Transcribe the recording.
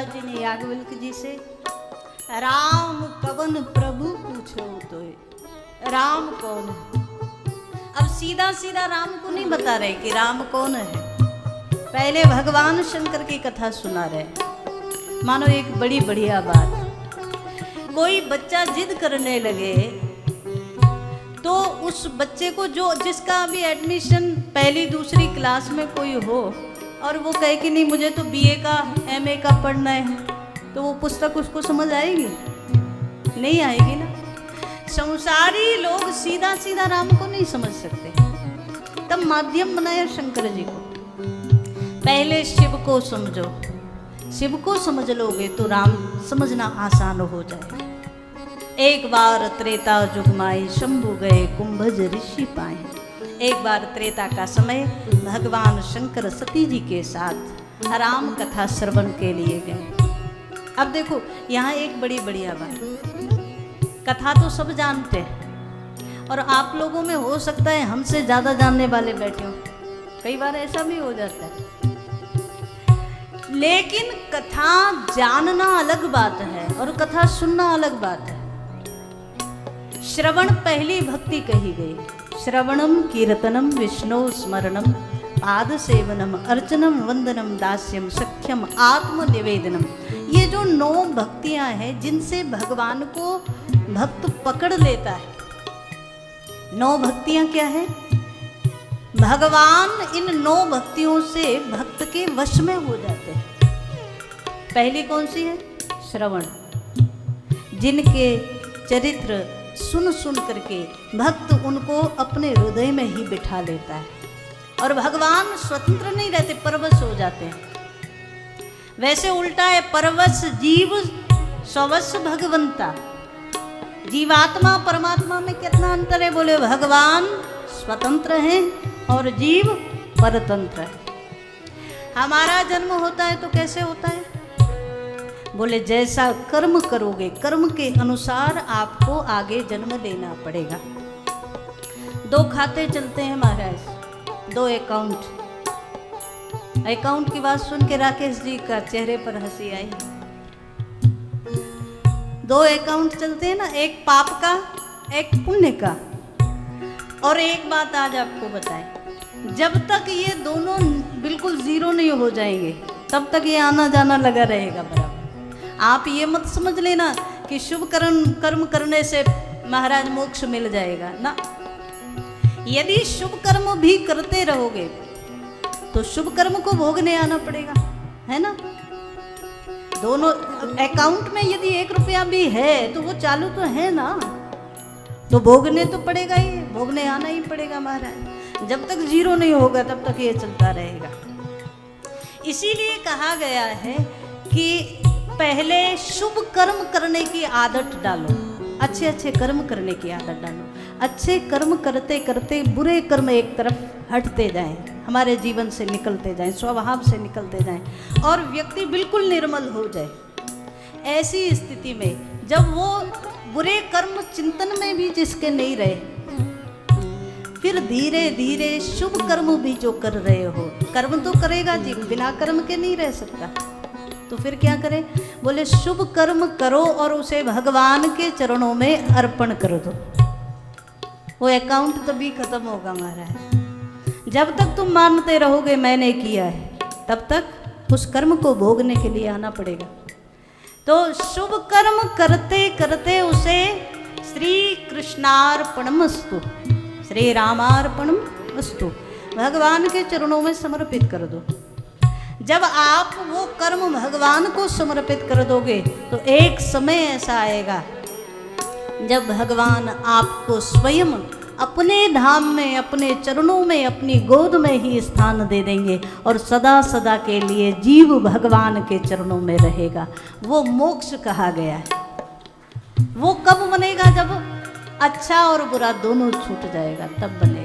महाराज जी ने याज्ञवल्क्य जी से राम कवन प्रभु पूछो तो राम कौन है। अब सीधा सीधा राम को नहीं बता रहे कि राम कौन है, पहले भगवान शंकर की कथा सुना रहे। मानो एक बड़ी बढ़िया बात, कोई बच्चा जिद करने लगे तो उस बच्चे को जिसका अभी एडमिशन पहली दूसरी क्लास में कोई हो और वो कहे कि नहीं मुझे तो बीए का एमए का पढ़ना है, तो वो पुस्तक उसको समझ आएगी? नहीं आएगी ना। संसारी लोग सीधा सीधा राम को नहीं समझ सकते, तब माध्यम बनाया शंकर जी को। पहले शिव को समझो, शिव को समझ लोगे तो राम समझना आसान हो जाएगा। एक बार त्रेता जुग माई शंभु गए कुंभज ऋषि पाए। एक बार त्रेता का समय भगवान शंकर सती जी के साथ राम कथा श्रवण के लिए गए। अब देखो यहाँ एक बड़ी बढ़िया बात, कथा तो सब जानते हैं और आप लोगों में हो सकता है हमसे ज्यादा जानने वाले बैठे हो, कई बार ऐसा भी हो जाता है। लेकिन कथा जानना अलग बात है और कथा सुनना अलग बात है। श्रवण पहली भक्ति कही गई। श्रवणम कीर्तनम विष्णु स्मरणम पाद सेवनम अर्चनम वंदनम दास्यम सख्यम आत्म निवेदनम। ये जो 9 भक्तियां हैं जिनसे भगवान को भक्त पकड़ लेता है। 9 भक्तियां क्या है? भगवान इन 9 भक्तियों से भक्त के वश में हो जाते हैं। पहली कौन सी है? श्रवण। जिनके चरित्र सुन सुन करके भक्त उनको अपने हृदय में ही बिठा लेता है और भगवान स्वतंत्र नहीं रहते, परवश हो जाते हैं। वैसे उल्टा है, परवश जीव स्ववश भगवंता। जीवात्मा परमात्मा में कितना अंतर है? बोले भगवान स्वतंत्र हैं और जीव परतंत्र है। हमारा जन्म होता है तो कैसे होता है? बोले जैसा कर्म करोगे कर्म के अनुसार आपको आगे जन्म लेना पड़ेगा। 2 खाते चलते हैं महाराज, 2 अकाउंट की बात सुन के राकेश जी का चेहरे पर हंसी आई। 2 अकाउंट चलते हैं ना, एक पाप का एक पुण्य का। और एक बात आज आपको बताएं, जब तक ये दोनों बिल्कुल जीरो नहीं हो जाएंगे तब तक ये आना जाना लगा रहेगा बराबर। आप ये मत समझ लेना कि शुभ कर्म करने से महाराज मोक्ष मिल जाएगा ना। यदि शुभ कर्म भी करते रहोगे तो शुभ कर्म को भोगने आना पड़ेगा, है ना। दोनों अकाउंट में यदि 1 रुपया भी है तो वो चालू तो है ना, तो भोगने तो पड़ेगा ही, भोगने आना ही पड़ेगा महाराज। जब तक जीरो नहीं होगा तब तक ये चलता रहेगा। इसीलिए कहा गया है कि पहले शुभ कर्म करने की आदत डालो, अच्छे अच्छे कर्म करने की आदत डालो। अच्छे कर्म करते करते बुरे कर्म एक तरफ हटते जाएं, हमारे जीवन से निकलते जाएं, स्वभाव से निकलते जाएं और व्यक्ति बिल्कुल निर्मल हो जाए। ऐसी स्थिति में जब वो बुरे कर्म चिंतन में भी जिसके नहीं रहे, फिर धीरे धीरे शुभ कर्म भी जो कर रहे हो, कर्म तो करेगा जी, बिना कर्म के नहीं रह सकता, तो फिर क्या करें? बोले शुभ कर्म करो और उसे भगवान के चरणों में अर्पण कर दो। वो अकाउंट तभी खत्म होगा महाराज। जब तक तुम मानते रहोगे मैंने किया है, तब तक उस कर्म को भोगने के लिए आना पड़ेगा। तो शुभ कर्म करते करते उसे श्री कृष्णार्पणमस्तु, श्री रामार्पणमस्तु, भगवान के चरणों में समर्पित कर दो। जब आप वो कर्म भगवान को समर्पित कर दोगे तो एक समय ऐसा आएगा जब भगवान आपको स्वयं अपने धाम में, अपने चरणों में, अपनी गोद में ही स्थान दे देंगे और सदा सदा के लिए जीव भगवान के चरणों में रहेगा। वो मोक्ष कहा गया है। वो कब बनेगा? जब अच्छा और बुरा दोनों छूट जाएगा, तब बनेगा।